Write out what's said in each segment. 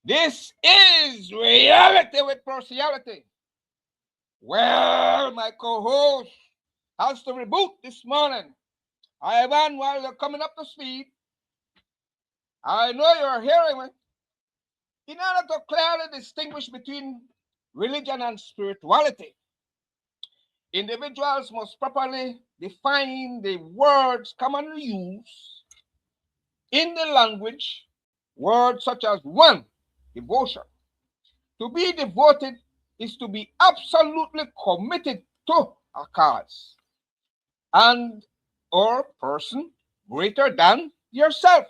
This is reality with partiality. Well, my co-host has to reboot this morning. Ivan, while you're coming up to speed, I know you're hearing me. In order to clearly distinguish between religion and spirituality, individuals must properly define the words commonly used in the language. Words such as one, devotion. To be devoted is to be absolutely committed to a cause and or person greater than yourself.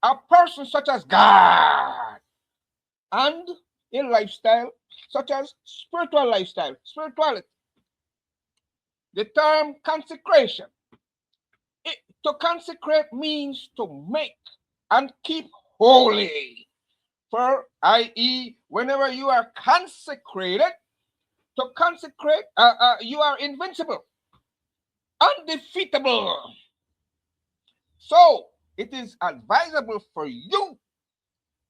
A person such as God, and a lifestyle such as spirituality. The term consecration. To consecrate means to make and keep holy. For i.e., whenever you are consecrated, to consecrate, you are invincible, undefeatable. So it is advisable for you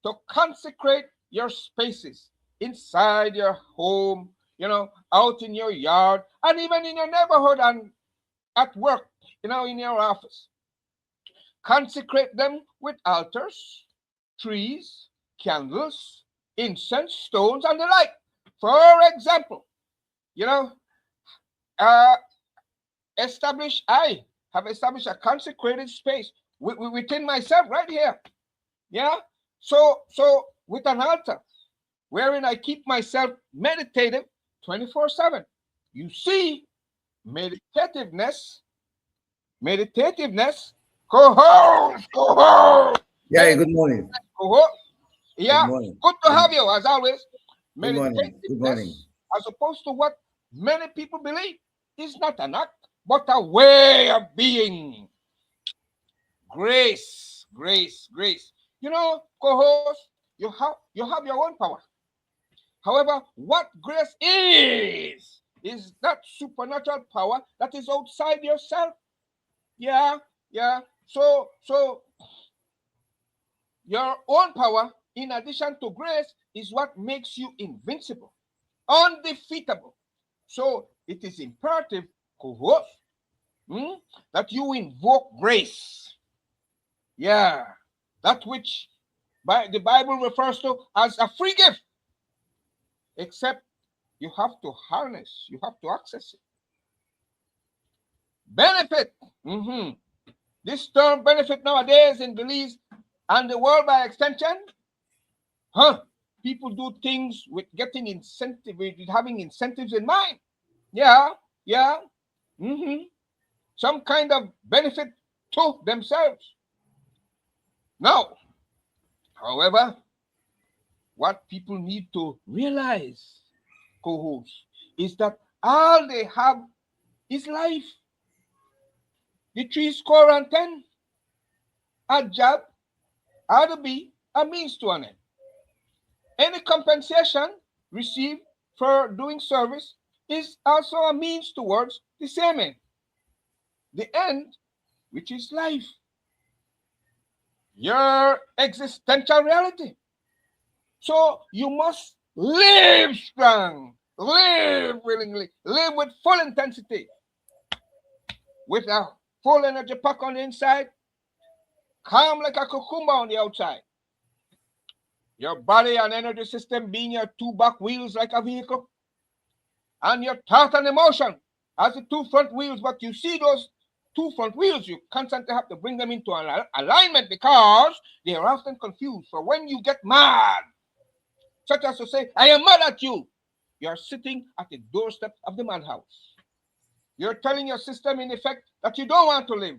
to consecrate your spaces inside your home, out in your yard, and even in your neighborhood and at work, in your office. Consecrate them with altars, trees, candles, incense, stones, and the like. For example, you know, uh, I have established a consecrated space within myself right here. Yeah. So with an altar wherein I keep myself meditative 24/7. You see, meditativeness, co-host, Yeah, good morning. co-host. Good Yeah, morning. good to Good, have you as always. good morning. Good morning. Meditativeness, as opposed to what many people believe, is not an act, but a way of being. Grace. Co-host, you have your own power. However, what grace is that supernatural power that is outside yourself. Yeah, yeah. So your own power, in addition to grace, is what makes you invincible, undefeatable. So it is imperative, co-host, that you invoke grace. Yeah, that which by the Bible refers to as a free gift, except you have to harness, you have to access it. Benefit. This term benefit nowadays in Belize and the world by extension, people do things with getting incentive, with having incentives in mind. Yeah, yeah. hmm Some kind of benefit to themselves. Now, however, what people need to realize, co-hosts, is that all they have is life. The 3 score and 10, a job, or to be a means to an end. Any compensation received for doing service is also a means towards the same end. The end, which is life, your existential reality. So you must live strong, live willingly, live with full intensity, with a full energy pack on the inside, calm like a cucumber on the outside. Your body and energy system being your two back wheels like a vehicle, and your thought and emotion as the two front wheels. But you see those two front wheels, you constantly have to bring them into an alignment because they are often confused. So when you get mad, such as to say, I am mad at you, you are sitting at the doorstep of the madhouse. You're telling your system, in effect, that you don't want to live.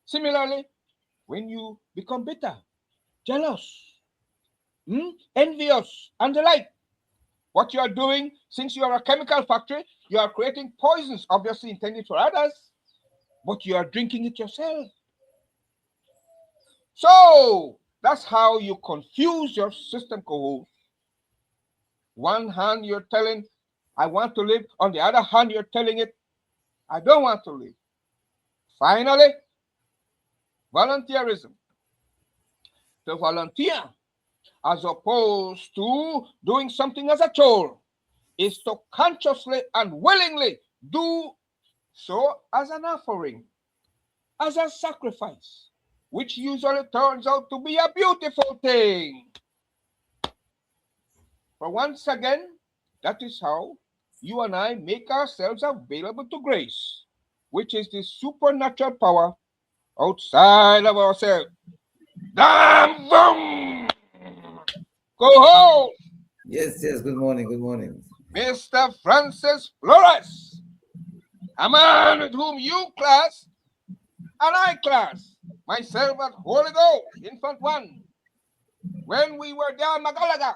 Similarly, when you become bitter, jealous, envious, and the like, what you are doing, since you are a chemical factory, you are creating poisons, obviously intended for others, but you are drinking it yourself. So that's how you confuse your system, co-host. One hand you're telling, I want to live. On the other hand, you're telling it, I don't want to live. Finally, volunteerism. To volunteer as opposed to doing something as a chore, is to consciously and willingly do so as an offering, as a sacrifice, which usually turns out to be a beautiful thing. For once again, that is how you and I make ourselves available to grace, which is the supernatural power outside of ourselves. Damn boom! Go home! Yes, good morning, good morning. Mr. Francis Flores, a man with whom you class and I class, myself at Holy Ghost, Infant One. When we were down Magalaga,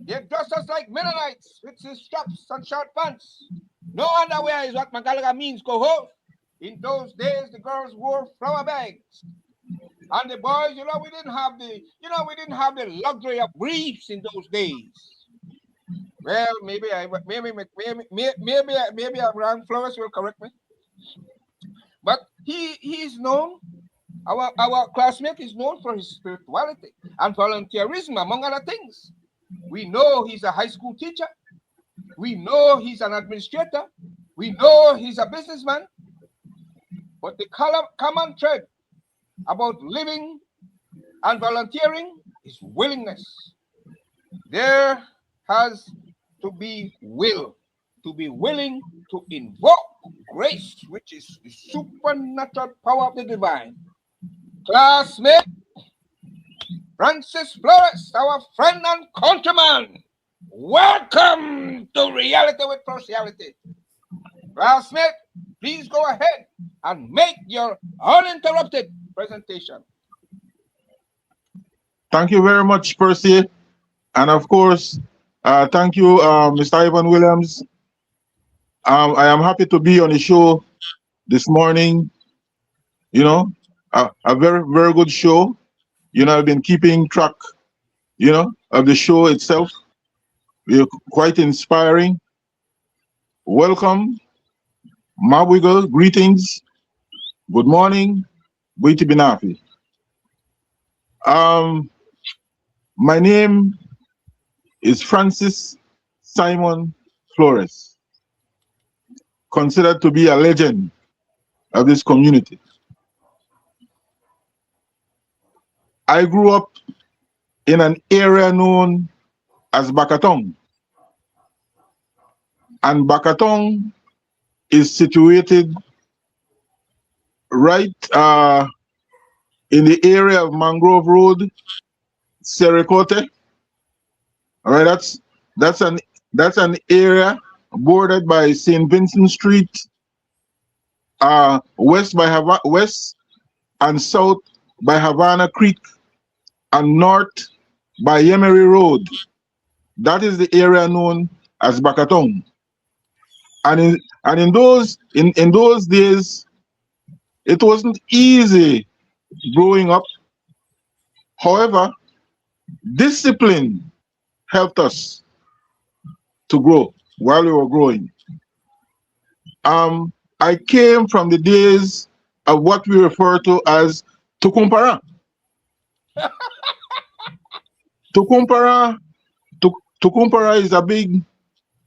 they dressed us like Mennonites with his straps and short pants. No underwear is what Magalaga means, co-host. In those days, the girls wore flower bags. And the boys, we didn't have the luxury of briefs in those days. Well, maybe I'm wrong. Flores will correct me. But he's known. Our classmate is known for his spirituality and volunteerism, among other things. We know he's a high school teacher. We know he's an administrator. We know he's a businessman. But the common thread about living and volunteering is willingness. There has to be will, to be willing to invoke grace, which is the supernatural power of the divine. Classmate Francis Flores, our friend and countryman, welcome to Reality with Partiality. Classmate, please go ahead and make your uninterrupted presentation. Thank you very much, Percy. And of course, thank you, Mr. Ivan Williams. I am happy to be on the show this morning. A very, very good show. I've been keeping track, of the show itself. We're quite inspiring. Welcome. Mawiggle, greetings. Good morning. Buiti Binafi. My name is Francis Simon Flores, considered to be a legend of this community. I grew up in an area known as Bakatong. And Bakatong is situated right in the area of Mangrove Road, Sericote. All right, that's an area bordered by St. Vincent Street, west and south by Havana Creek, and north by Yemery Road. That is the area known as Bakatong. And in those days, it wasn't easy growing up. However, discipline helped us to grow while we were growing. I came from the days of what we refer to as Tukumpara. Tukumpara is a big,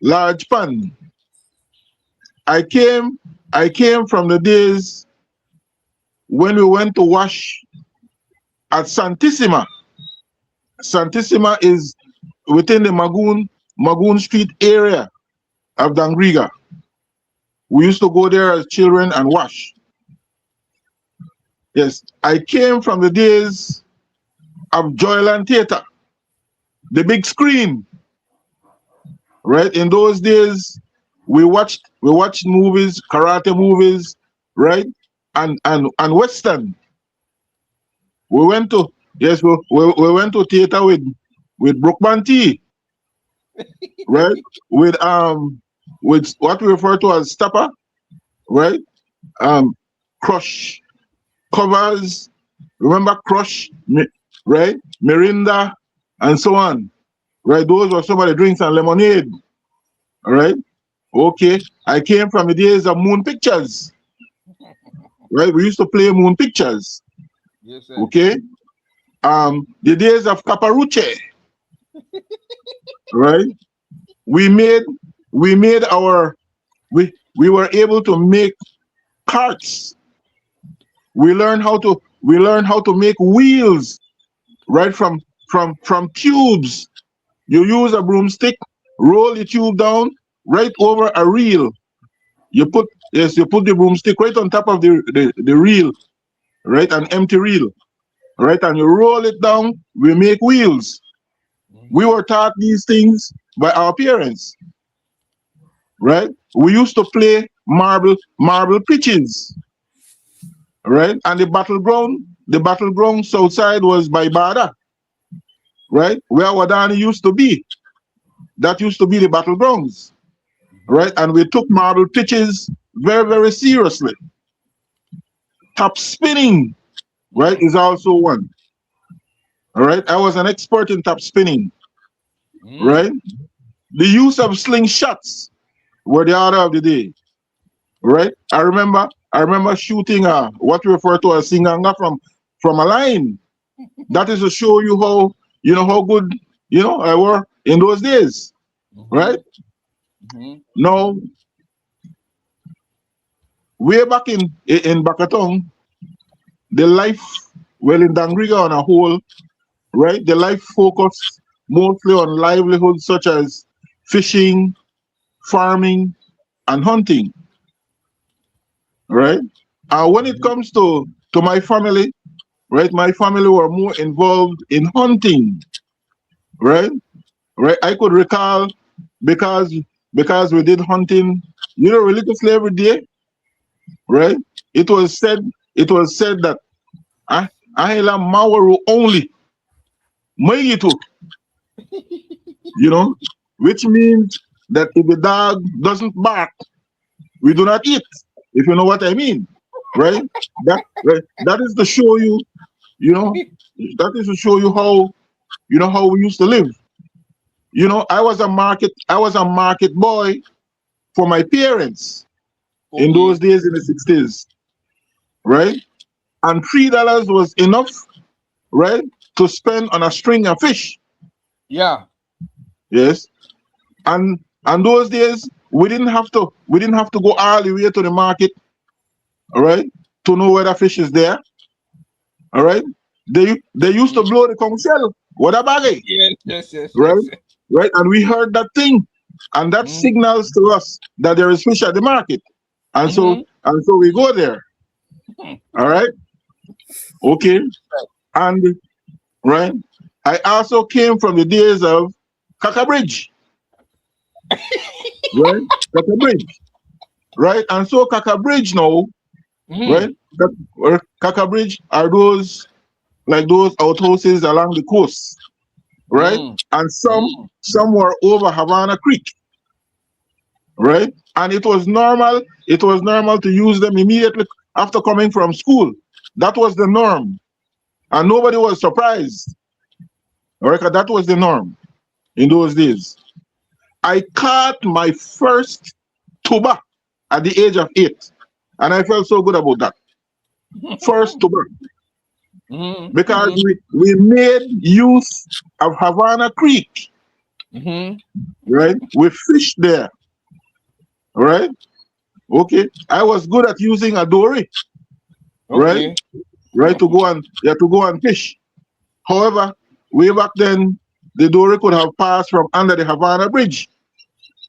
large pan. I came from the days when we went to wash at Santissima. Santissima is within the Magoon Street area of Dangriga. We used to go there as children and wash. Yes, I came from the days of Joyland Theatre, the big screen. Right? In those days, we watched movies, karate movies, right? And Western. We went to theater with Brookman Tea, right? With what we refer to as stopper, right? Crush covers, remember Crush, right? Mirinda, and so on, right? Those were some of the drinks and lemonade, all right? Okay, I came from the days of Moon Pictures, right? We used to play Moon Pictures. Yes, sir. Okay, the days of Caparuche, right? We made we were able to make carts. We learned how to make wheels, right, from tubes. You use a broomstick, roll the tube down right over a reel. You put the broomstick right on top of the reel, right, an empty reel, right, and you roll it down. We make wheels. We were taught these things by our parents, right? We used to play marble pitches, right? And the battleground south side was by Bada, right? Where Wadani used to be. That used to be the battlegrounds, right? And we took marble pitches very, very seriously. Top spinning, right, is also one. All right, I was an expert in top spinning, right? The use of slingshots were the order of the day, right? I remember shooting what we refer to as singanga from a line. That is to show you how how good I were in those days, right? Now, way back in Bakatong, the life, well, in Dangriga on a whole, right? The life focused mostly on livelihoods such as fishing, farming, and hunting, right? When it comes to my family, right? My family were more involved in hunting, right? Right. I could recall because we did hunting, religiously every day, right? It was said that I Mawaru only, Mayitu, which means that if the dog doesn't bark, we do not eat, if you know what I mean, right? That is to show you, that is to show you how, how we used to live. I was a market boy for my parents in those days in the 60s, right? And $3 was enough, right, to spend on a string of fish. Yeah. Yes. And those days we didn't have to go all the way to the market, all right, to know whether fish is there. All right. They used to blow the conch shell. What a baggy. Yes. Right? Right. And we heard that thing. And that signals to us that there is fish at the market. And so we go there. All right. Okay. And right. I also came from the days of Kaka Bridge. Right? Kaka Bridge. Right? And so Kaka Bridge now, right? Kaka Bridge are those outhouses along the coast. Right? And some were over Havana Creek. Right? And it was normal to use them immediately after coming from school. That was the norm. And nobody was surprised. All right, 'cause that was the norm in those days. I caught my first tuba at the age of 8. And I felt so good about that. First tuba. Because we made use of Havana Creek. Right? We fished there. Right? Okay. I was good at using a dory. Right? Right, to go and fish. However, way back then, the dory could have passed from under the Havana Bridge.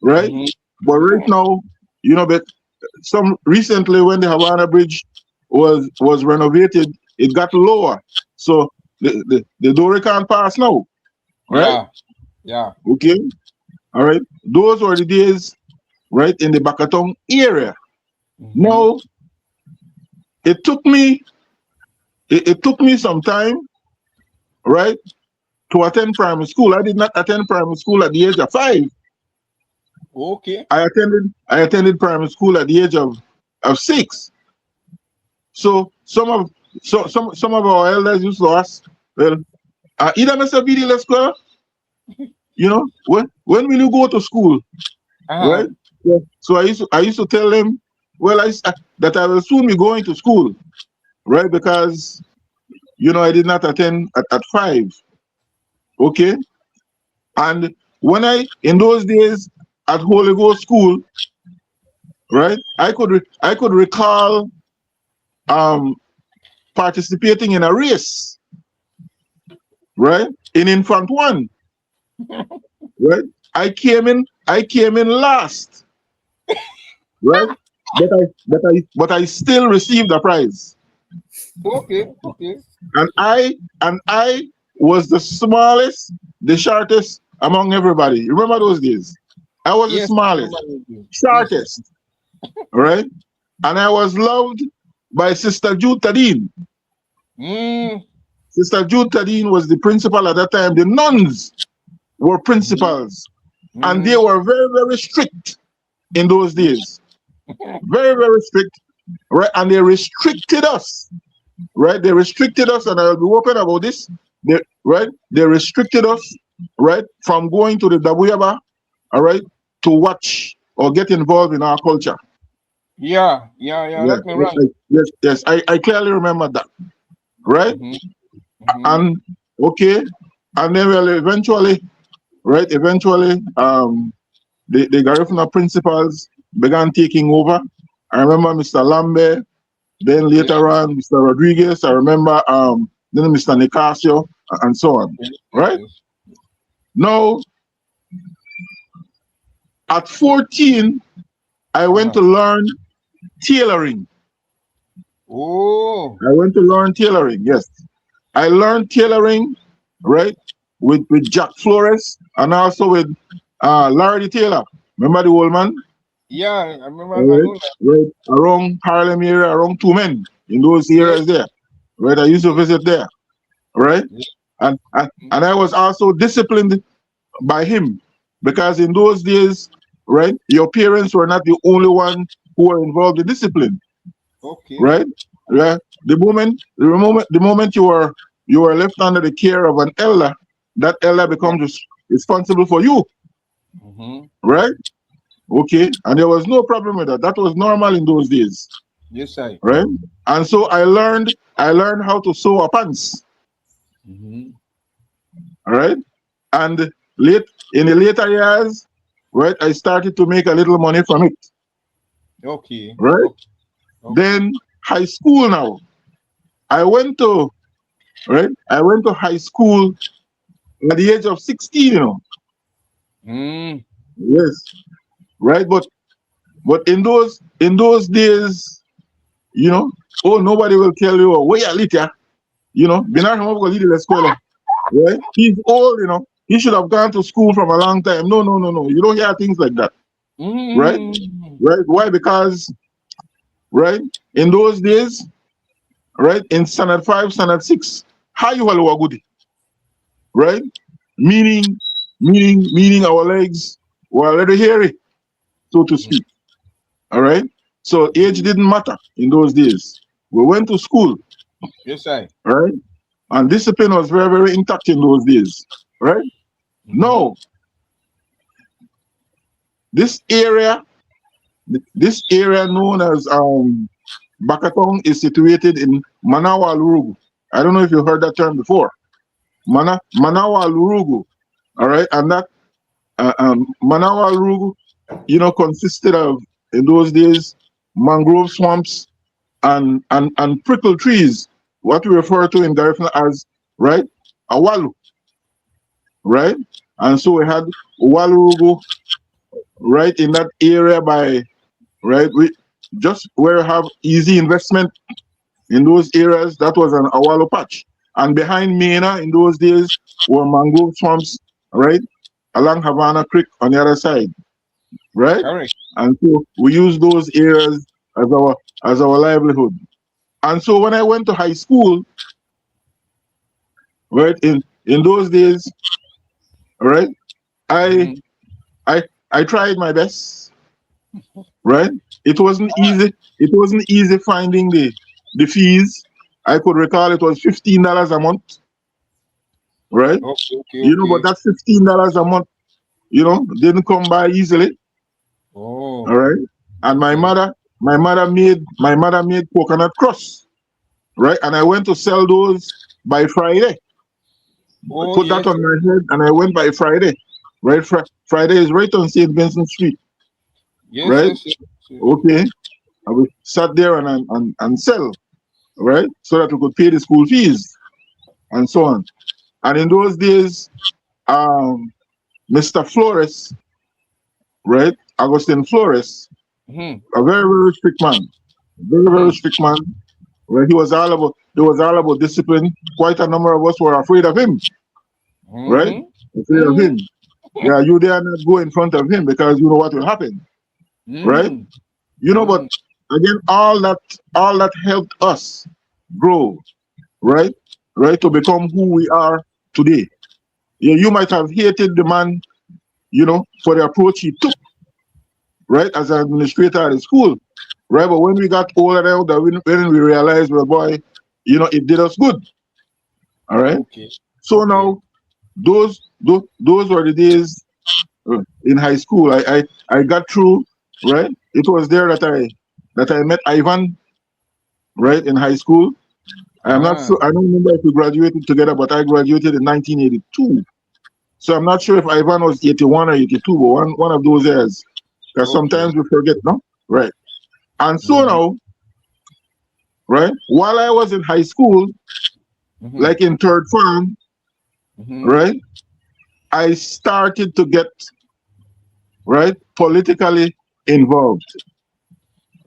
Right? But right now, but recently when the Havana Bridge was renovated, it got lower. So the dory can't pass now. Right? Yeah. Okay. All right. Those were the days, right, in the Bakatong area. Now, it took me some time, right, to attend primary school. I did not attend primary school at the age of 5. Okay. I attended primary school at the age of 6. So some of our elders used to ask, well, either Mr. BD, let's go. When will you go to school? Right? Yeah. So I used to tell them, well, that I will soon be going to school, right? Because I did not attend at 5. Okay. And when in those days at Holy Ghost School, right, I could recall um participating in a race, right, in Infant 1, right. I came in last, right, but I still received the prize. Okay. And I was the smallest, the shortest among everybody. You remember those days? I was the Yes. smallest, Yes. shortest, right? And I was loved by Sister Jude Tadine. Mm. Sister Jude Tadine was the principal at that time. The nuns were principals, and they were very, very strict in those days. Very, very strict, right? And they restricted us, right? They restricted us, and I'll be open about this. They restricted us, right, from going to the Dabuyaba, all right, to watch or get involved in our culture. Yeah. Let me run. Yes. I clearly remember that, right? And okay, and then eventually, right, the Garifuna principals began taking over. I remember Mr. Lambert, then later on Mr. Rodriguez. I remember then Mr. Nicasio, and so on. Right? Now, at 14, I went to learn tailoring. Oh. I went to learn tailoring, yes. I learned tailoring, right, with Jack Flores and also with Larry Taylor. Remember the old man? Yeah, I remember. I Right, know that. right, around Harlem area, around Two Men, in those areas there. Right, I used to visit there. Right? And I was also disciplined by him, because in those days, right, your parents were not the only one who were involved in discipline. Okay. Right? Yeah. The moment you were left under the care of an elder, that elder becomes responsible for you. Right? Okay. And there was no problem with that. That was normal in those days. Yes, I. Right? And so I learned how to sew a pants. All right. And in the later years, right, I started to make a little money from it. Okay. Right. Okay. Then high school now. I went to high school at the age of 16, Yes. Right. But in those days, nobody will tell you where you live, Binar go lead the escuela. Right? He's old, he should have gone to school from a long time. No. You don't hear things like that. Right? Right? Why? Because, right, in those days, right, in standard 5, standard 6, how you were good. Right? Meaning our legs were a little hairy, so to speak. All right? So age didn't matter in those days. We went to school. Yes, I. Right? And discipline was very, very intact in those days. Right? No. This area known as Bakatong is situated in Manawa Lurugu. I don't know if you heard that term before. Manawa Lurugu. All right, and that Manawa Lurugu, consisted of, in those days, mangrove swamps and prickle trees, what we refer to in Garifuna as, right, awalu. Right, and so we had Walurugu, right, in that area by, right, we just where you have easy investment in those areas. That was an awalo patch, and behind Mena in those days were mangrove swamps, right, along Havana Creek on the other side, right. Correct. And so we use those areas as our livelihood. And so when I went to high school, right, in those days, right, I tried my best. Right? It wasn't easy. It wasn't easy finding the fees. I could recall it was $15 a month. Right? Okay. But that $15 a month, didn't come by easily. Oh. All right. And my mother made coconut crust. Right? And I went to sell those by Friday. Oh, Put that yes. on my head, and I went by Friday. Right, Friday is right on St. Vincent Street. Yes, Right, yes, yes, yes. okay. I will sat there and sell, right, so that we could pay the school fees and so on. And in those days, Mr. Flores, right, Augustine Flores, Mm-hmm. a very, very strict man, very, very Mm-hmm. strict man, where there was all about discipline. Quite a number of us were afraid of him, right? Mm-hmm. Afraid of him. Yeah, you dare not go in front of him because you know what will happen, right? Mm-hmm. You know, but Mm-hmm. again, all that helped us grow, right? Right, to become who we are today. Yeah, you might have hated the man, for the approach he took, right, as an administrator at the school, right? But when we got older now, that when we realized, well, boy, it did us good, all right? Okay. So Okay. now, those were the days in high school. I got through, right? It was there that I met Ivan, right, in high school. I'm not Ah. so I don't remember if we graduated together, but I graduated in 1982. So I'm not sure if Ivan was 81 or 82, but one of those years. Because Okay. sometimes we forget, no? Right. And so Mm-hmm. now, right, while I was in high school, Mm-hmm. like in third form, Mm-hmm. right, I started to get, right, politically involved.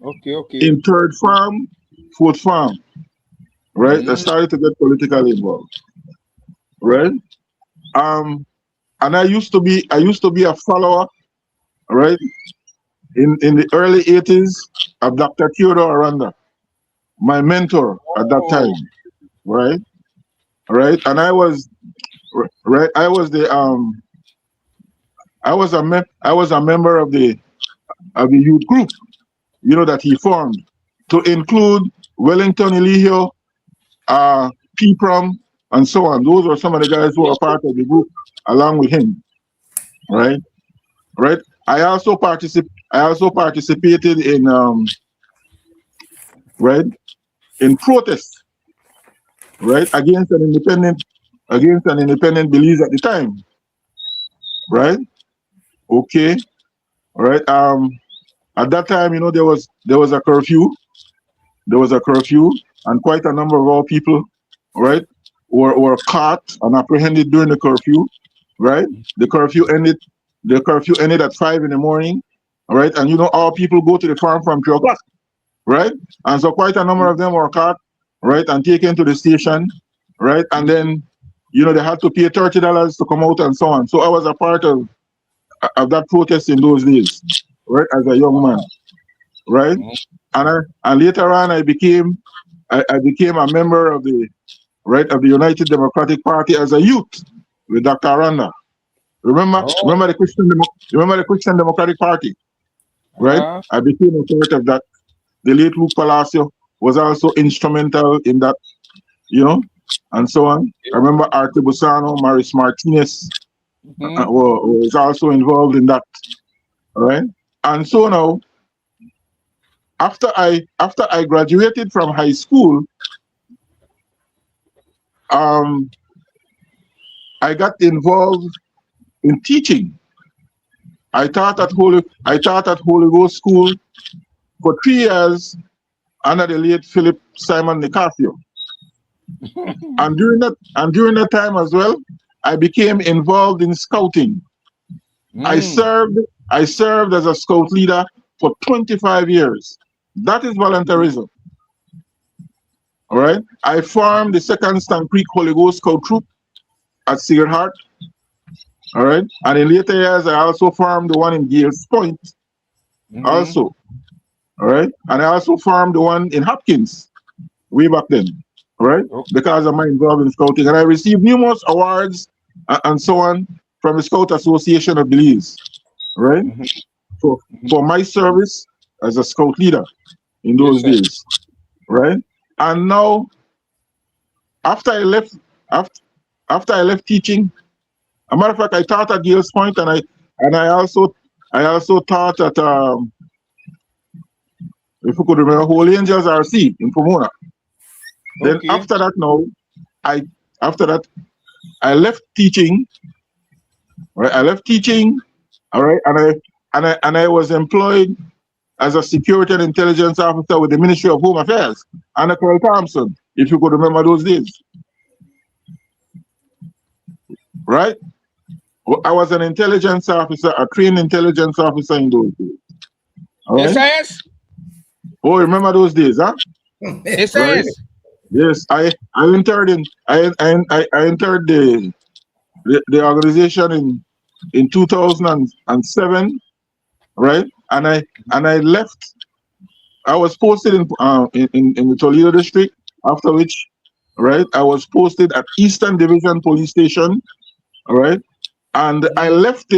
Okay. Okay. In third form, fourth form, right, I Mm-hmm. started to get politically involved, right? Um, and I used to be a follower, right, in the early 80s of Dr. Theodore Aranda, my mentor at that time, Oh. right? Right, and I was right. I was a member of the youth group, that he formed to include Wellington Eligio, P-Prom, and so on. Those are some of the guys who are part of the group along with him, right? Right. I also participated in right in protests, right, against an independent belief at the time, right? Okay, right. At that time, there was a curfew. There was a curfew, and quite a number of our people, right, were caught and apprehended during the curfew, right? The curfew ended. The curfew ended at 5 in the morning, all right, and our people go to the farm from 3 o'clock, right? And so quite a number of them were caught, right, and taken to the station, right, and then they had to pay $30 to come out and so on. So I was a part of that protest in those days, right, as a young man, right? Mm-hmm. And later on, I became a member of the United Democratic Party as a youth with Dr. Aranda. Remember, Oh. remember the Christian Democratic Party, right? Ah. I became a part of that. The late Luke Palacio was also instrumental in that, and so on. I remember Arte Busano, Maris Martinez Mm-hmm. was also involved in that, all right? And so now, after I graduated from high school, um, I got involved in teaching. I taught at Holy Ghost School for 3 years under the late Philip Simon Nicasio. And during that time as well, I became involved in scouting. I Mm. served I served as a scout leader for 25 years. That is voluntarism. All right. I formed the second Stann Creek Holy Ghost Scout Troop at Sacred Heart. All right. And in later years, I also formed the one in Gales Point Mm-hmm. also. All right. And I also formed the one in Hopkins way back then. All right. Okay. Because of my involvement in scouting. And I received numerous awards and so on from the Scout Association of Belize. Right. Mm-hmm. For, for my service as a scout leader in Yes, those sir. days. Right. And now, after I left, after, after I left teaching, a matter of fact, I taught at Gales Point, and I also taught at if you could remember, Holy Angels RC in Pomona. Then Okay. after that, now after that I left teaching. Right, I left teaching. All right, and I was employed as a security and intelligence officer with the Ministry of Home Affairs under Colonel Sampson, if you could remember those days. Right? I was an intelligence officer, a trained intelligence officer in those days. All right? Yes. Oh, remember those days, huh? Yes. Right? Yes, I entered the organization in 2007, right? And I left. I was posted in the Toledo district. After which, right, I was posted at Eastern Division Police Station. All right, and I left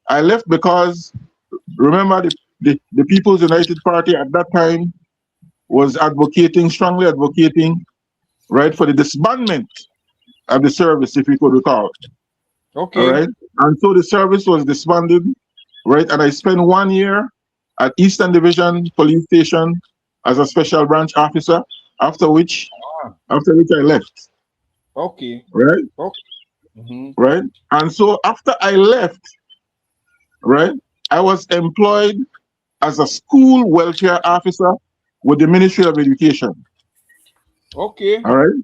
I left because remember the People's United Party at that time was strongly advocating, right, for the disbandment of the service, if you could recall. Okay. All right, and so the service was disbanded, right, and I spent 1 year at Eastern Division Police Station as a special branch officer. After which I left. Okay. Right. Okay. Right. And so after I left, right, I was employed as a school welfare officer with the Ministry of Education. Okay. All right.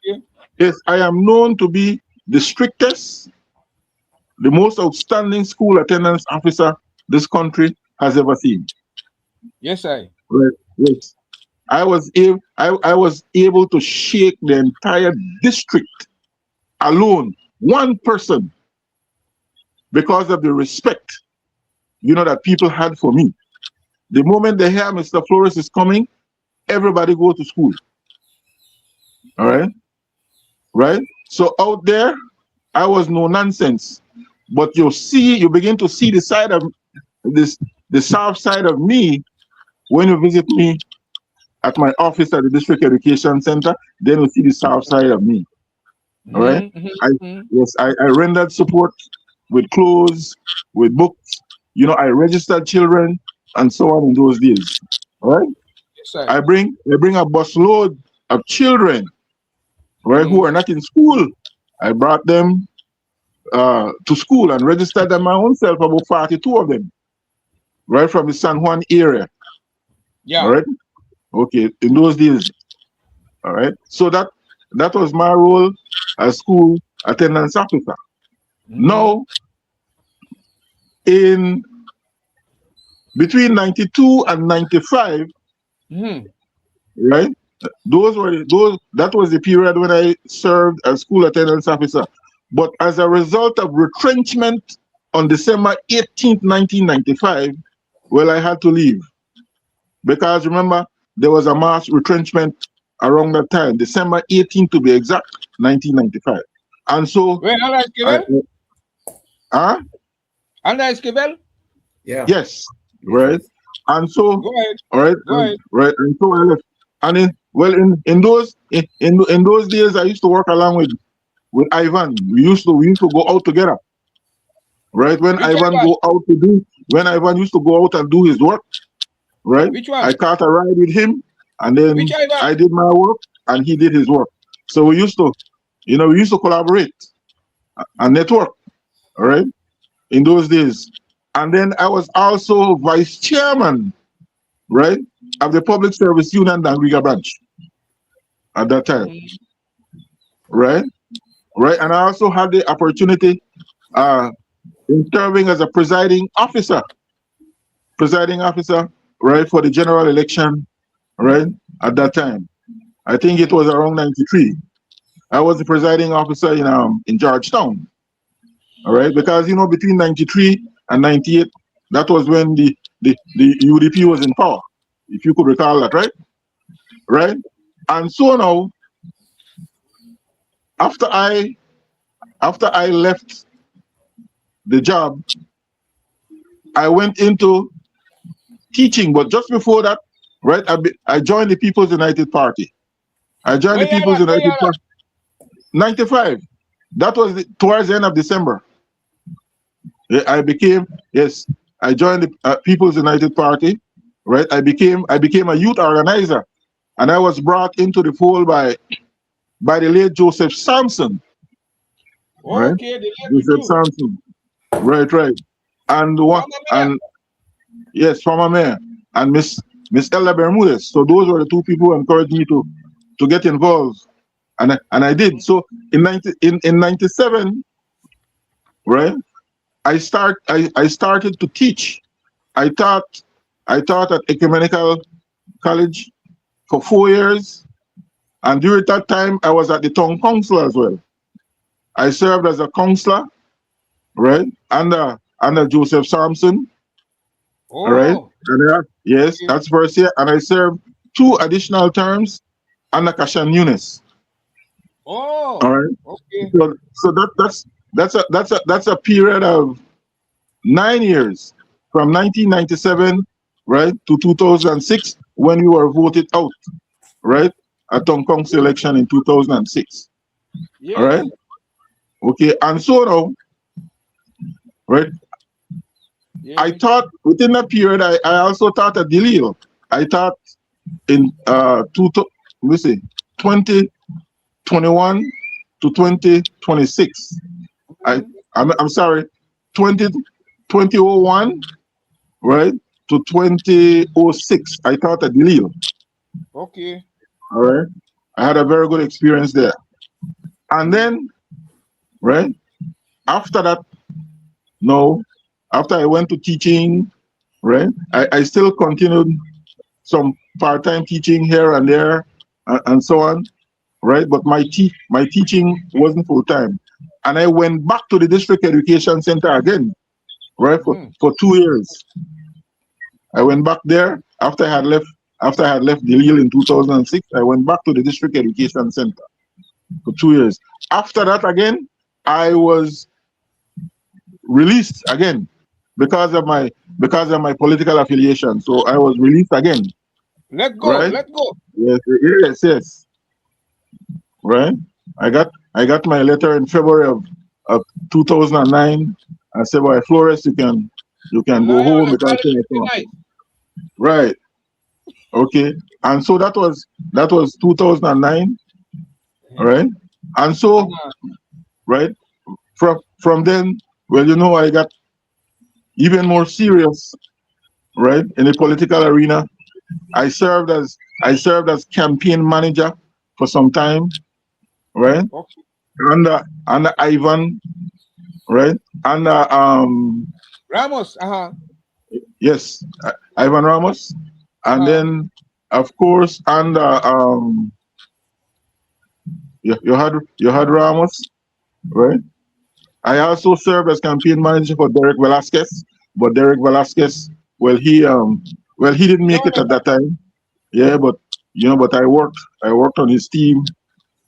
Yeah. Yes, I am known to be the strictest, the most outstanding school attendance officer this country has ever seen. Yes, I. Right. Yes. I was able to shake the entire district alone, one person, because of the respect, that people had for me. The moment they hear Mr. Flores is coming, everybody go to school. All right? Right? So out there, I was no nonsense. But you begin to see the side of the south side of me when you visit me at my office at the District Education Center. Then you see the south side of me. All right? I rendered support with clothes, with books. I registered children and so on in those days. All right? Yes, I bring a busload of children, right, who are not in school. I brought them to school and registered them my own self, about 42 of them, right, from the San Juan area. Yeah. All right. Okay. In those days. All right. So that was my role as school attendance officer. Now, in between 92 and 95, right? That was the period when I served as school attendance officer. But as a result of retrenchment on December 18th, 1995, well, I had to leave. Because remember, there was a mass retrenchment around that time, December 18th to be exact, 1995. And so... Wait, Anda Esquivel? Yeah. Yes, right. And so... Go ahead. All right. Go ahead. Right. And so I left. And in those days, I used to work along with Ivan. We used to go out together. Right? When Ivan used to go out and do his work, right? Which one? I caught a ride with him, and then Which Ivan? I did my work and he did his work. So we used to collaborate and network, all right, in those days. And then I was also vice chairman, right, of the Public Service Union Dangriga branch at that time. Right? Right. And I also had the opportunity in serving as a presiding officer, right, for the general election, right, at that time. I think it was around 93. I was the presiding officer in Georgetown. All right, because between 93 and 98, that was when the UDP was in power, if you could recall that, right? Right? And so now, after I left the job, I went into teaching. But just before that, right, I joined the People's United Party. I joined the People's United Party. 95. That was towards the end of December. I joined the People's United Party, right? I became a youth organizer, and I was brought into the fold by by the late Joseph Sampson, right? Okay, the late Joseph too. Sampson, right. And one, Former mayor. and yes, former mayor, and Miss Ella Bermudez. So those were the two people who encouraged me to get involved, and I did. So in 97, right? I started to teach. I taught at ecumenical college for 4 years, and during that time I was at the town council as well. I served as a councillor, right, under Joseph Sampson, all right. Oh, And yes, okay. that's first year, and I served 2 additional terms under Nunez. Oh, All right. okay. So that's a period of 9 years, from 1997, right, to 2006, when we were voted out, right, at town council election in 2006. All Yes. right. Okay. And so now, right, Yes. I taught within that period. I also taught at Delil. I taught in let me see, 2021 to 2026. Mhm. I'm sorry, 2001, right, to 2006. I taught at Delil. Okay. All right. I had a very good experience there. And then, right, after that, no, after I went to teaching, right, I still continued some part-time teaching here and there, and so on, right? But my teaching wasn't full-time. And I went back to the district education center again, right, Mhm. for 2 years. I went back there after I had left Delil in 2006. I went back to the district education center for 2 years. After that, again, I was released again because of my political affiliation. So I was released again, Let go. right? Let go. Yes. Right. I got my letter in February of 2009. I said, "Well, Flores, you can go Lion, home the because college is nice. right." Okay. And so that was 2009, right? And so, right, from then, well, I got even more serious, right, in the political arena. I served as campaign manager for some time, right, Okay. under Ivan, right, under Ramos. yes, Ivan Ramos, and Uh-huh. then of course under you had Ramos, right. I also served as campaign manager for Derek Velasquez, but Derek Velasquez, he didn't No, make it at never. that time. Yeah, but but I worked on his team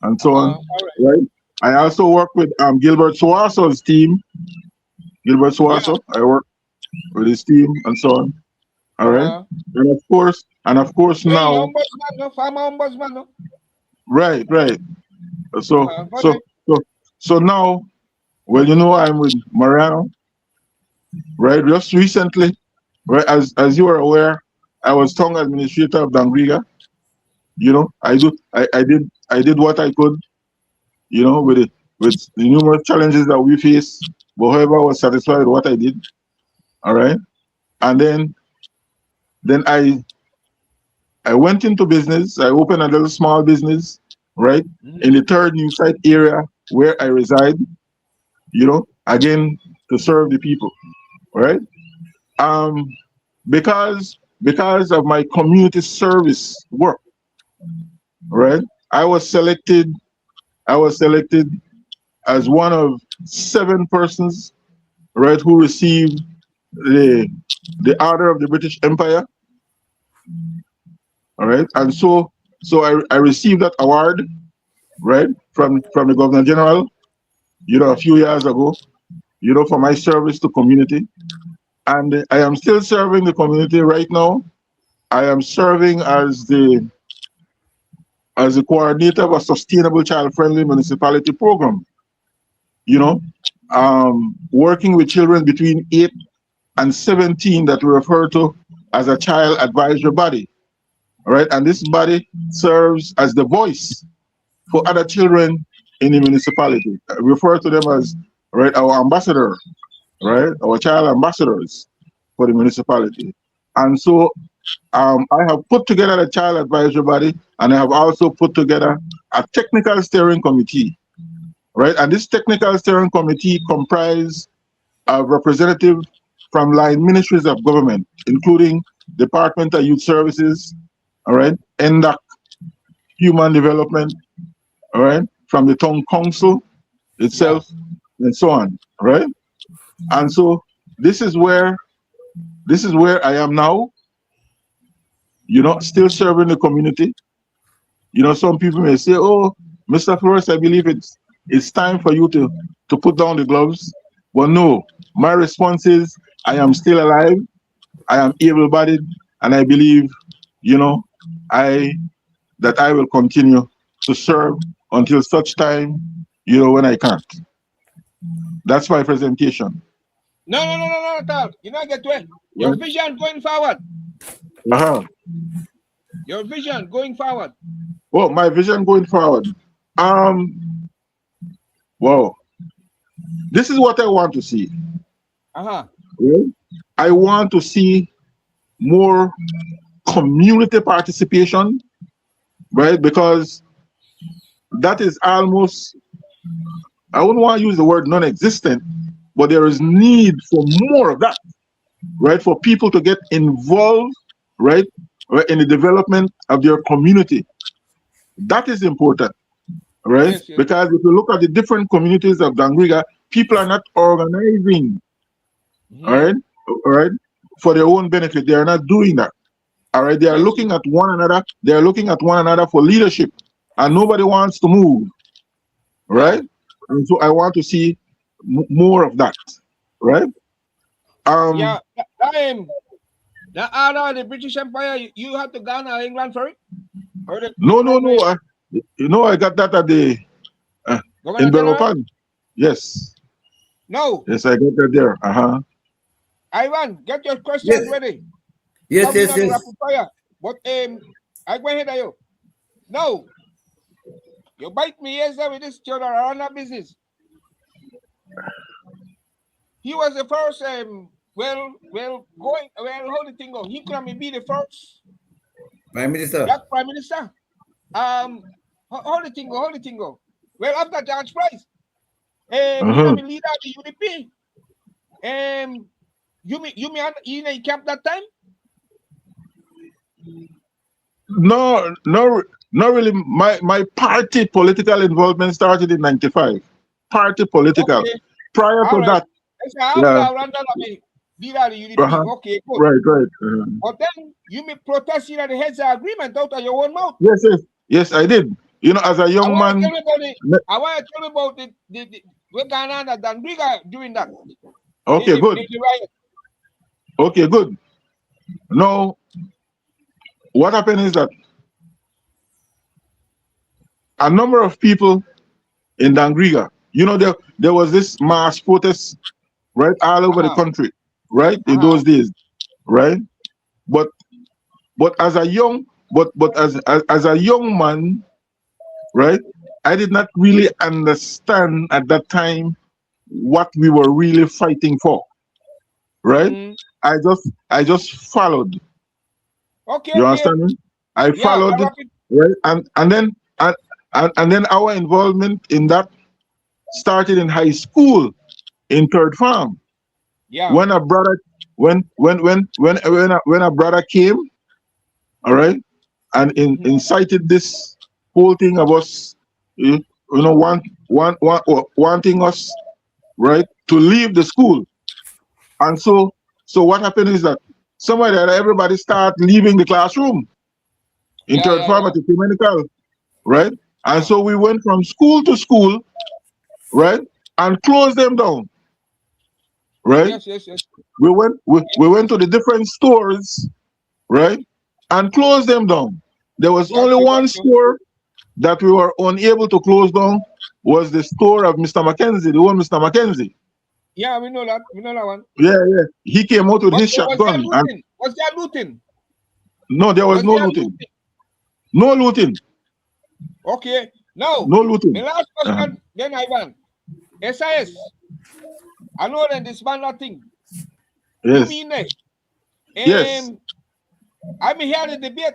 and so on, All right. right. I also worked with Gilbert Suaso's team. Gilbert Yeah. Suaso, I worked with his team and so on. All right. Uh-huh. And of course Hey, now, ombudsman, no? Former ombudsman, no? right. So Go so ahead. so so now, well, I'm with Mariano, right? Just recently, right, as you are aware, I was town administrator of Dangriga. I did what I could, with the numerous challenges that we face, but however, I was satisfied with what I did. All right. And then I went into business. I opened a little small business, right, in the third new site area where I reside, again, to serve the people, right? Um, because of my community service work, right? I was selected. I was selected as one of 7 persons, right, who received the Order of the British Empire, all right, and so I received that award, right, from the Governor General, a few years ago, for my service to community, and I am still serving the community right now. I am serving as the coordinator of a sustainable child-friendly municipality program. Working with children between 8 and 17 that we refer to as a child advisory body. All right, and this body serves as the voice, for other children in the municipality. I refer to them as, right, our ambassador, right, our child ambassadors for the municipality. And so I have put together a child advisory body, and I have also put together a technical steering committee, right? And this technical steering committee comprises a representative from line ministries of government, including Department of Youth Services, all right, NDAC, Human Development, all right, from the town council itself, and so on, right? And so this is where I am now, you know, still serving the community. You know, some people may say, oh, Mr. Flores, I believe it's time for you to put down the gloves. Well, no, my response is I am still alive, I am able-bodied, and I believe, you know, that I will continue to serve until such time, you know, when I can't. That's my presentation. No, at all. You know, get well. Your vision going forward. Your vision going forward. Well, my vision going forward. Well, this is what I want to see. I want to see more community participation, right? Because that is almost, I wouldn't want to use the word non-existent, but there is need for more of that, right? For people to get involved, right, in the development of their community. That is important, right? Yes, yes. Because if you look at the different communities of Dangriga, people are not organizing, all right, for their own benefit. They are not doing that, all right? They are looking at one another. They are looking at one another for leadership, and nobody wants to move, right? And so I want to see more of that, right? The order of the British Empire, you had to Ghana or England for it? No. You know, I got that at the in Beropan. Yes. No. Yes, I got that there. Ivan, get your questions ready. Yes. But I go ahead, you. No. You bite me yes with this Theodore Aranda business. He was the first how the thing go? He couldn't be the first Prime Minister. Black Prime Minister. How the thing go? Well, after George Price, he was the leader of the UDP. You in a camp that time? No, not really. My party political involvement started in '95. Party political. Okay. Prior to that, leader of the UDP. Okay, good. Right. But then you may protest at the heads of agreement out of your own mouth. Yes, I did. You know, as a young man. I want to tell you about the what going on at Dangriga doing that. Okay, good. Okay, good. Now, what happened is that a number of people in Dangriga, you know, there was this mass protest, right, all over the country, right, in those days, right? But as a young man, right, I did not really understand at that time what we were really fighting for, right? I just followed. Okay. You understand me? I followed, right? And then our involvement in that started in high school, in third farm. Yeah. When a brother came, all right, and incited this whole thing of us, you know, wanting us, right, to leave the school. And so what happened is that somewhere everybody start leaving the classroom in third farm at the medical, right? And so we went from school to school, right, and closed them down, right? Yes. We went to the different stores, right, and closed them down. There was only one store that we were unable to close down, was the store of Mr. Mackenzie, the one Mr. Mackenzie. Yeah, we know that one. Yeah. He came out with his shotgun. Was there looting? No, there was no looting. No looting. Okay. Now, No looting. the last question, then Ivan. SIS. I know that this man nothing. You Yes. mean next? Yes. I'm here the debate,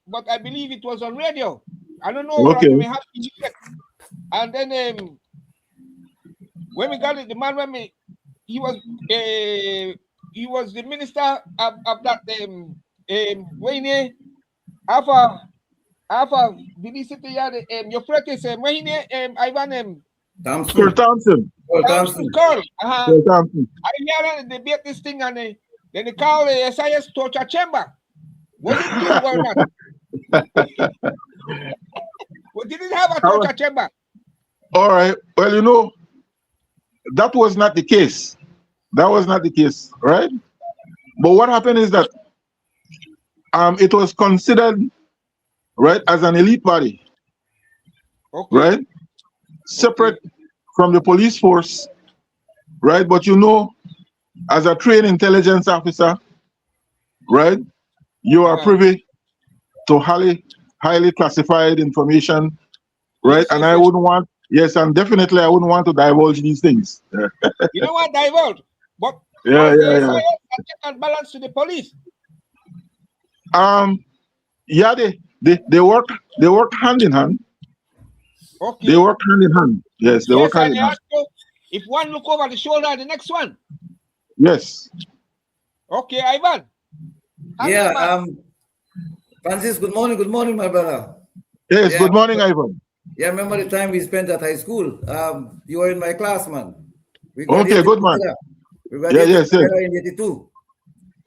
but I believe it was on radio. I don't know Okay. whether we have to check. And then when we got it, the man he was the minister of that when Alpha did he say to you your friend is when Ivan Sir Thompson. Thompson. Thompson. Carl. Sir Thompson. I hear they debate this thing and then they call the SIS torture chamber. Was it true or not? Well, did it have a torture chamber? All right. Well, you know, that was not the case. That was not the case, right? But what happened is that it was considered, right, as an elite body, Okay. right? Separate from the police force, right? But you know, as a trained intelligence officer, right, you are privy to highly classified information, right? And I wouldn't want, yes, and definitely I wouldn't want to divulge these things. You know what, divulge? But Yeah. check and balance to the police. Yeah, they work hand in hand. Okay. They work hand in hand. Yes, they work hand in hand. If one look over the shoulder, the next one. Yes. Okay, Ivan. Yeah, Francis, good morning, my brother. Yes, Yeah. good morning, Ivan. Yeah, remember the time we spent at high school? You were in my class, man. Okay, good man. We graduated together in 82.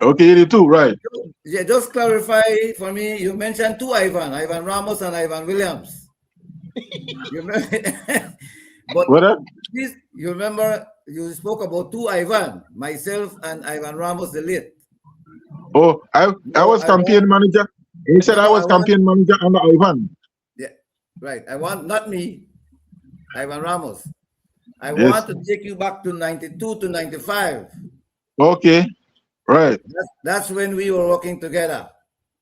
Okay, 82, right. Yeah, just clarify for me, you mentioned two Ivan Ramos and Ivan Williams. You remember? But what? Please, you remember you spoke about two Ivan, myself and Ivan Ramos, the lead. Oh, I was campaign manager. He said I was campaign manager under Ivan. Yeah, right. I want, not me, Ivan Ramos. I want to take you back to 92 to 95. Okay, right. That's when we were working together.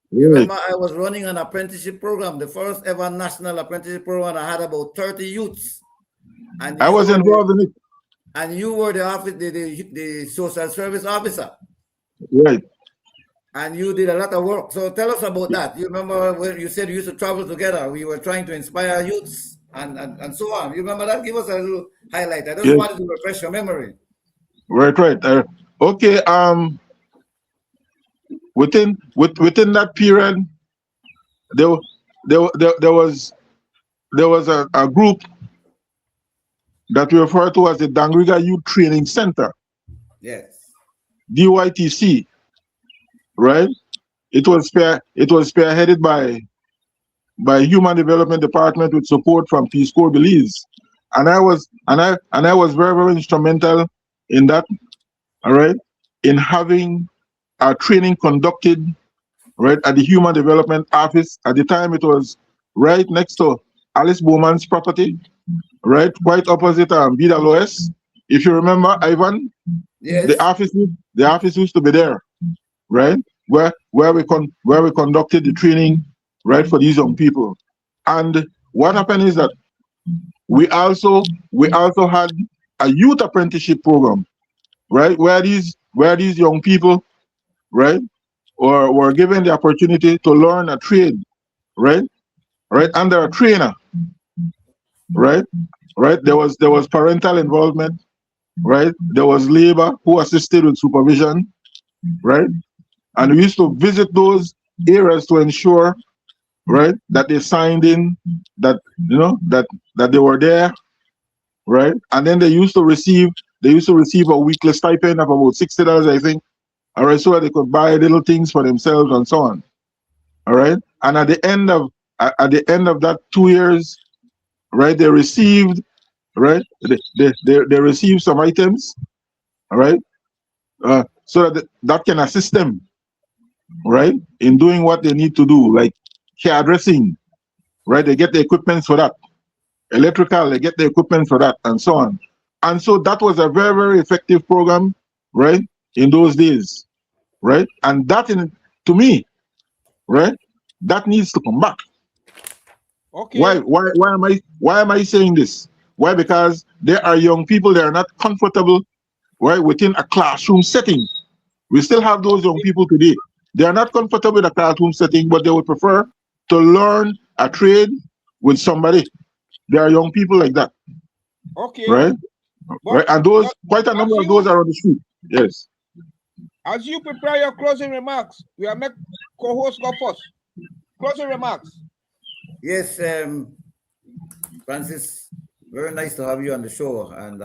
You remember I was running an apprenticeship program, the first ever national apprenticeship program. I had about 30 youths. And I was involved in it. And you were the office, the social service officer. Right. And you did a lot of work. So tell us about that. You remember when you said you used to travel together? We were trying to inspire youths and so on. You remember that? Give us a little highlight. I just wanted to refresh your memory. Right. Okay. Within that period, there was a group that we refer to as the Dangriga Youth Training Center. Yes. DYTC. Right. It was spearheaded by Human Development Department with support from Peace Corps Belize, and I was very, very instrumental in that. All right, in having our training conducted right at the Human Development Office. At the time, it was right next to Alice Bowman's property, right, quite opposite Vida Lois. If you remember, Ivan, yes. the office used to be there, right, where we conducted the training, right, for these young people. And what happened is that we also had a youth apprenticeship program, right, where these young people, right, were given the opportunity to learn a trade, right, under a trainer, right. There was parental involvement, right. There was labor who assisted with supervision, right, and we used to visit those areas to ensure, right, that they signed in, that that they were there, right, and then they used to receive a weekly stipend of about $60, I think, all right, so that they could buy little things for themselves and so on, all right, and at the end of that 2 years, right, they received, right, they received some items, all right, so that can assist them, right, in doing what they need to do, like hairdressing, right, they get the equipment for that, electrical, they get the equipment for that, and so on. And so that was a very, very effective program, right, in those days, right, and that, to me, right, that needs to come back, Okay. Why am I saying this? Why? Because there are young people that are not comfortable, right, within a classroom setting. We still have those young people today. They are not comfortable in a classroom setting, but they would prefer to learn a trade with somebody. There are young people like that, Okay. right? But Right, and those but quite a number as of those you are on the street. Yes. as you prepare your closing remarks, we are make co-host go first. Closing remarks. Yes, Francis, very nice to have you on the show, and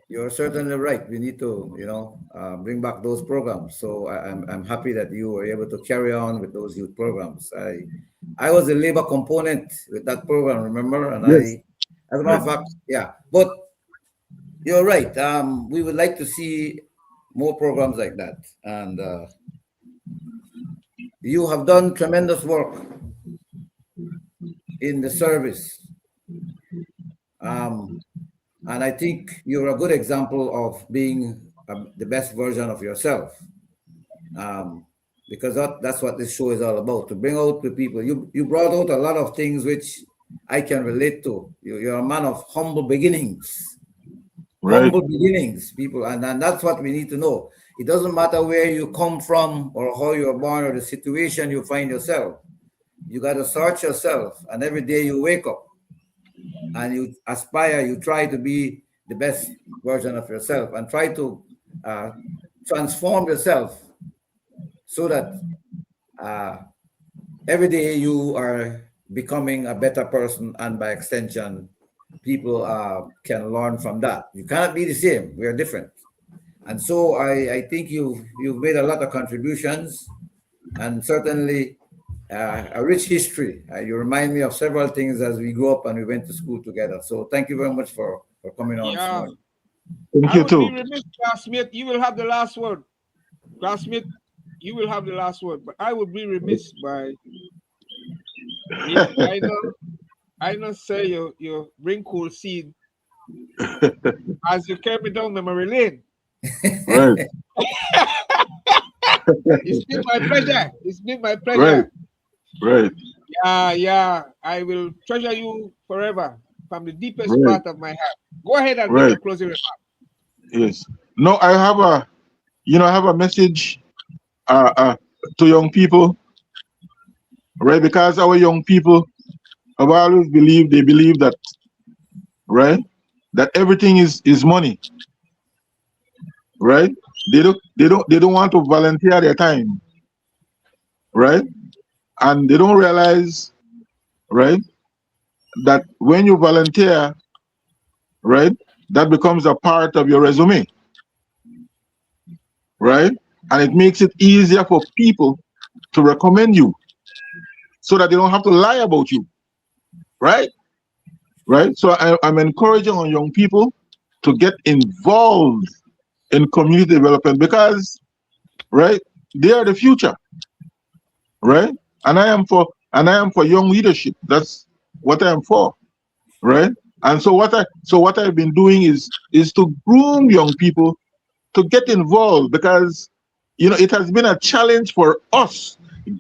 you're certainly right. We need to, bring back those programs. So I'm happy that you were able to carry on with those youth programs. I was a labor component with that program, remember? And Yes. as a matter Right. of fact, yeah. But you're right. We would like to see more programs like that, and you have done tremendous work in the service. Um, and I think you're a good example of being the best version of yourself, um, because that's what this show is all about, to bring out the people. You brought out a lot of things which I can relate to. You're a man of Right. humble beginnings, people, and that's what we need to know. It doesn't matter where you come from or how you're born or the situation you find yourself. You got to search yourself, and every day you wake up and you aspire, you try to be the best version of yourself and try to uh, transform yourself so that uh, every day you are becoming a better person, and by extension, people can learn from that. You cannot be the same. We are different. And so I think you've made a lot of contributions, and certainly a rich history. You remind me of several things as we grew up and we went to school together. So thank you very much for coming on this Yeah. morning. Thank I you would be too. remiss, classmate. You will have the last word. Classmate, you will have the last word. But I would be remiss by if I know say you bring cool seed as you carry me down memory lane. Right. It's been my pleasure. It's been my Right. pleasure. Right. Yeah. I will treasure you forever from the deepest Right. part of my heart. Go ahead and make Right. a closing remark. Yes. No, I have a message to young people, right? Because our young people have always they believe that, right, that everything is money, right? They don't want to volunteer their time, right? And they don't realize, right, that when you volunteer, right, that becomes a part of your resume, right? And it makes it easier for people to recommend you so that they don't have to lie about you, right? Right. So I'm encouraging on young people to get involved in community development because, right, they are the future, right? And I am for young leadership. That's what I am for, right? And so what I've been doing is to groom young people to get involved because it has been a challenge for us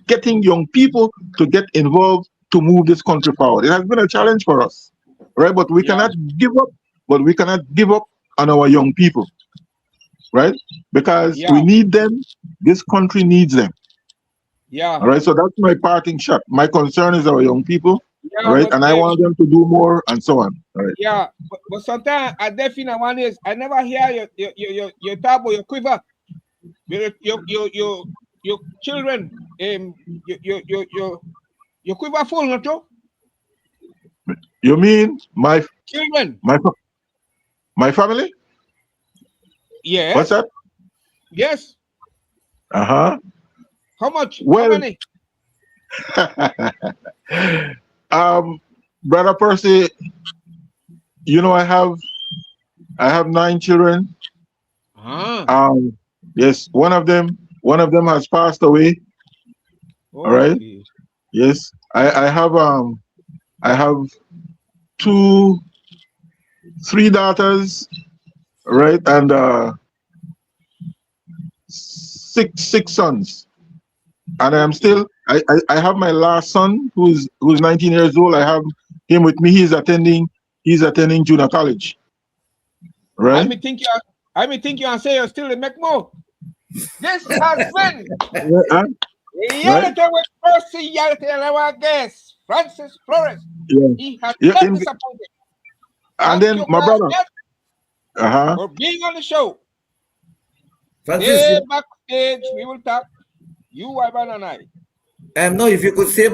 getting young people to get involved to move this country forward. It has been a challenge for us, right? But we Yeah, cannot give up. But we cannot give up on our young people, right? Because yeah, we need them. This country needs them. yeah, All right. So that's my parting shot. My concern is our young people, all yeah. right, But and I want them to do more and so on. All right. yeah, but sometimes I definitely one is I never hear your tabo, your quiver, your children, your quiver full, not you? You mean Children? my my family? What's Yes, that? yes. Uh-huh. How much? How Well, many? Brother Percy, I have 9 children. Ah, Yes, one of them has passed away. All right. okay. Yes, I have two, 3 daughters, right, and six sons, and I have my last son who's 19 years old. I have him with me. He's attending junior college. Right? I may think you and say you're still in McMo. This has been reality with personality and our guest, Francis Flores. Yeah. He has Yeah, not disappointed. And Thank then you my very brother. much for being on the show. Francis, Hey, backstage, we will talk. You, Ivan, and I. no, if you could say